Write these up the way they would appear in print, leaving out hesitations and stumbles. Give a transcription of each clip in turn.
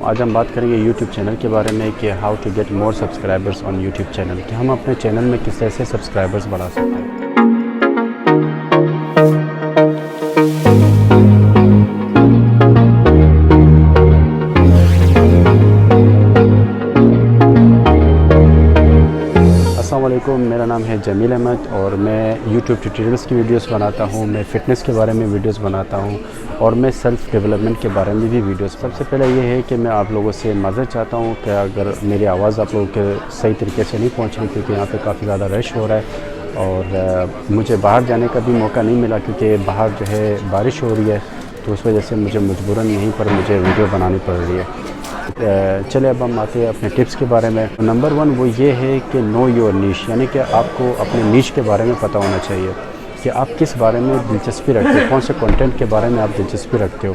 आज हम बात करेंगे यूट्यूब चैनल के बारे में कि how to get more subscribers on YouTube channel, कि हम अपने चैनल में किस तरह से सब्सक्राइबर्स बढ़ा सकते हैं। अस्सलामुअलैकुम, मेरा नाम है जमील अहमद और मैं यूट्यूब ट्यूटोरियल्स की वीडियोस बनाता हूं। मैं फ़िटनेस के बारे में वीडियोस बनाता हूं और मैं सेल्फ़ डेवलपमेंट के बारे में भी वीडियोस। सबसे पहले ये है कि मैं आप लोगों से माज़रत चाहता हूं कि अगर मेरी आवाज़ आप लोगों के सही तरीके से नहीं पहुंच रही, क्योंकि यहाँ पे काफ़ी ज़्यादा रश हो रहा है और मुझे बाहर जाने का भी मौका नहीं मिला क्योंकि बाहर जो है बारिश हो रही है, तो उस वजह से मुझे मजबूरन यहीं पर मुझे वीडियो बनानी पड़ रही है। चले अब हम आते हैं अपने टिप्स के बारे में। नंबर 1 वो ये है कि नो योर नीश, यानी कि आपको अपने नीश के बारे में पता होना चाहिए कि आप किस बारे में दिलचस्पी रखते हो, कौन से कंटेंट के बारे में आप दिलचस्पी रखते हो,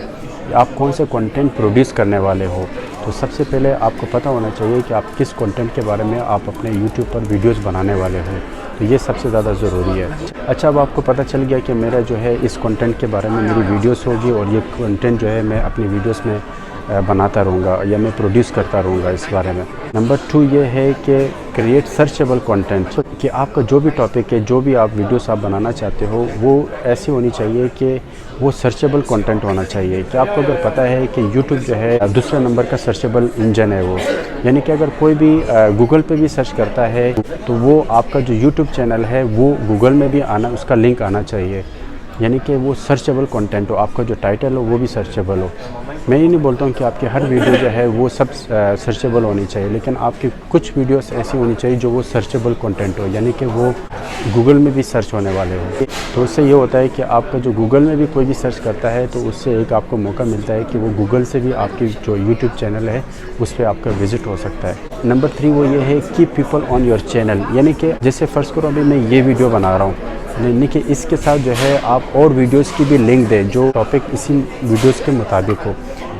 आप कौन से कंटेंट प्रोड्यूस करने वाले हो। तो सबसे पहले आपको पता होना चाहिए कि आप किस कंटेंट के बारे में आप अपने यूट्यूब पर वीडियोस बनाने वाले हो, तो ये सबसे ज़्यादा ज़रूरी है। अच्छा, अब आपको पता चल गया कि मेरा जो है इस कंटेंट के बारे में मेरी वीडियोस होगी और ये कंटेंट जो है मैं अपनी वीडियोस में बनाता रहूँगा या मैं प्रोड्यूस करता रहूँगा इस बारे में। नंबर 2 ये है कि क्रिएट सर्चेबल कंटेंट, कि आपका जो भी टॉपिक है, जो भी आप वीडियोस आप बनाना चाहते हो, वो ऐसी होनी चाहिए कि वो सर्चेबल कंटेंट होना चाहिए। कि आपको अगर पता है कि यूट्यूब जो है दूसरे नंबर का सर्चेबल इंजन है वो, यानी कि अगर कोई भी गूगल पे भी सर्च करता है तो वो आपका जो यूट्यूब चैनल है वो गूगल में भी आना, उसका लिंक आना चाहिए, यानी कि वो सर्चेबल कंटेंट हो, आपका जो टाइटल हो वो भी सर्चेबल हो। मैं ये नहीं बोलता हूँ कि आपकी हर वीडियो जो है वो सब सर्चेबल होनी चाहिए, लेकिन आपकी कुछ वीडियोस ऐसी होनी चाहिए जो वो सर्चेबल कंटेंट हो, यानी कि वो गूगल में भी सर्च होने वाले हो। तो उससे ये होता है कि आपका जो गूगल में भी कोई भी सर्च करता है तो उससे एक आपको मौका मिलता है कि वो गूगल से भी आपकी जो यूट्यूब चैनल है उस पर आपका विज़िट हो सकता है। नंबर 3 वो ये है keep people on your channel, यानी कि जैसे फ़र्ज़ करो अभी मैं ये वीडियो बना रहा हूँ, यानी कि इसके साथ जो है आप और वीडियोस की भी लिंक दें जो टॉपिक इसी वीडियोस के मुताबिक हो,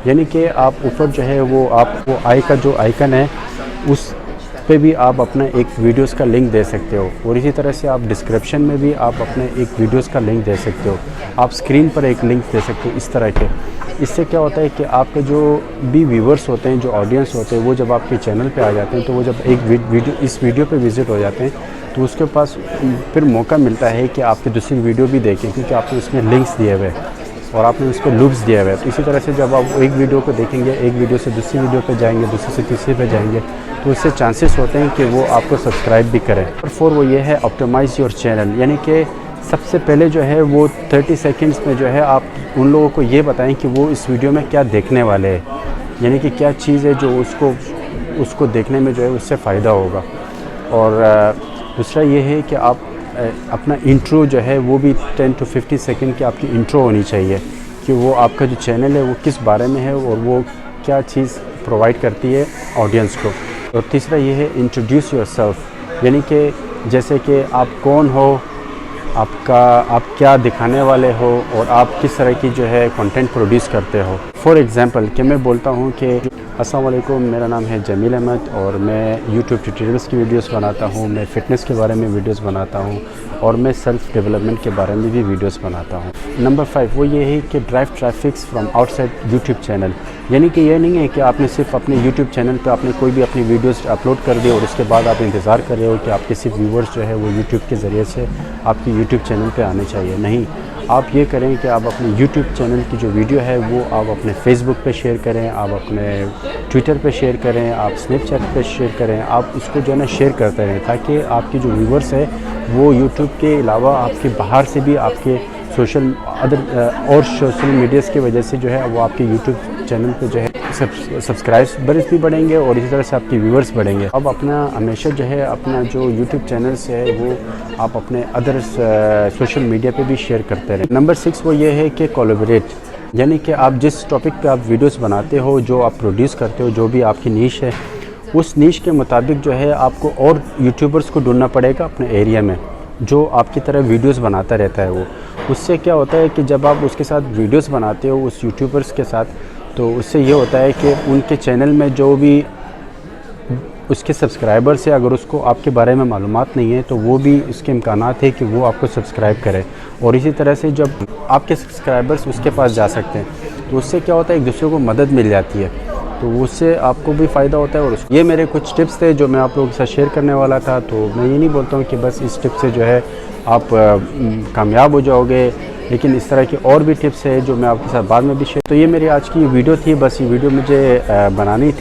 यानी कि आप ऊपर जो है वो आप वो आई का जो आइकन है उस पे भी आप अपना एक वीडियोस का लिंक दे सकते हो, और इसी तरह से आप डिस्क्रिप्शन में भी आप अपने एक वीडियोस का लिंक दे सकते हो, आप स्क्रीन पर एक लिंक दे सकते हो इस तरह के। इससे क्या होता है कि आपके जो भी व्यूवर्स होते हैं, जो ऑडियंस होते हैं, वो जब आपके चैनल पे आ जाते हैं तो वो जब एक वीडियो इस वीडियो पे विज़िट हो जाते हैं तो उसके पास फिर मौका मिलता है कि आपकी दूसरी वीडियो भी देखें, क्योंकि आपने उसमें लिंक्स दिए हुए और आपने उस पर लूप्स दिए हुए। तो इसी तरह से जब आप एक वीडियो को देखेंगे, एक वीडियो से दूसरी वीडियो पे जाएंगे, दूसरे से तीसरे पे जाएंगे, तो उससे चांसेस होते हैं कि वो आपको सब्सक्राइब भी करें। और 4 वो ये है ऑप्टिमाइज़ योर चैनल, यानी कि सबसे पहले जो है वो 30 सेकेंड्स में जो है आप उन लोगों को ये बताएँ कि वो इस वीडियो में क्या देखने वाले हैं, यानी कि क्या चीज़ है जो उसको देखने में जो है उससे फ़ायदा होगा। और दूसरा ये है कि आप अपना इंट्रो जो है वो भी 10 to 50 सेकंड की आपकी इंट्रो होनी चाहिए कि वो आपका जो चैनल है वो किस बारे में है और वो क्या चीज़ प्रोवाइड करती है ऑडियंस को। और तीसरा ये है इंट्रोड्यूस योरसेल्फ, यानी कि जैसे कि आप कौन हो, आप क्या दिखाने वाले हो और आप किस तरह की जो है कंटेंट प्रोड्यूस करते हो। फॉर एग्ज़ाम्पल कि मैं बोलता हूँ कि अस्सलाम वालेकुम, मेरा नाम है जमील अहमद और मैं यूट्यूब ट्यूटोरियल्स की वीडियोस बनाता हूँ, मैं फ़िटनेस के बारे में वीडियोस बनाता हूँ और मैं सेल्फ़ डेवलपमेंट के बारे में भी वीडियोस बनाता हूँ। नंबर 5 वो ये है कि drive traffics from outside YouTube channel, यानी कि ये नहीं है कि आपने सिर्फ अपने यूट्यूब चैनल पे आपने कोई भी अपनी वीडियोस अपलोड कर दी और उसके बाद आप इंतज़ार कर रहे हो कि आपके सिर्फ व्यूवर्स जो है वो यूट्यूब के ज़रिए से आपकी यूट्यूब चैनल पे आने चाहिए। नहीं, आप ये करें कि आप अपने यूट्यूब चैनल की जो वीडियो है वो आप अपने फेसबुक पे शेयर करें, आप अपने ट्विटर पे शेयर करें, आप स्नैपचैट पे शेयर करें, आप उसको जो है ना शेयर करते रहें, ताकि आपकी जो व्यूवर्स है वो यूट्यूब के अलावा आपके बाहर से भी आपके सोशल मीडियाज़ की वजह से जो है वो आपके यूट्यूब चैनल पे जो है सब्सक्राइबर्स भी बढ़ेंगे और इसी तरह से आपके व्यूवर्स बढ़ेंगे। अब अपना हमेशा जो है अपना जो यूट्यूब चैनल से है वो आप अपने अदर सोशल मीडिया पे भी शेयर करते रहें। नंबर 6 वो ये है कि कोलैबोरेट, यानी कि आप जिस टॉपिक पे आप वीडियोस बनाते हो, जो आप प्रोड्यूस करते हो, जो भी आपकी नीश है, उस नीश के मुताबिक जो है आपको और यूट्यूबर्स को ढूंढना पड़ेगा अपने एरिया में जो आपकी तरह वीडियोस बनाता रहता है। वो उससे क्या होता है कि जब आप उसके साथ वीडियोस बनाते हो उस यूट्यूबर्स के साथ, तो उससे ये होता है कि उनके चैनल में जो भी उसके सब्सक्राइबर्स है, अगर उसको आपके बारे में मालूमात नहीं है तो वो भी इसके इम्कानात है कि वो आपको सब्सक्राइब करे, और इसी तरह से जब आपके सब्सक्राइबर्स उसके पास जा सकते हैं तो उससे क्या होता है एक दूसरे को मदद मिल जाती है। तो उससे आपको भी फ़ायदा होता है। और ये मेरे कुछ टिप्स थे जो मैं आप लोगों के साथ शेयर करने वाला था। तो मैं ये नहीं बोलता हूँ कि बस इस टिप से जो है आप कामयाब हो जाओगे, लेकिन इस तरह की और भी टिप्स है जो मैं आपके साथ बाद में भी शेयर। तो ये मेरी आज की वीडियो थी, बस ये वीडियो मुझे बनानी थी।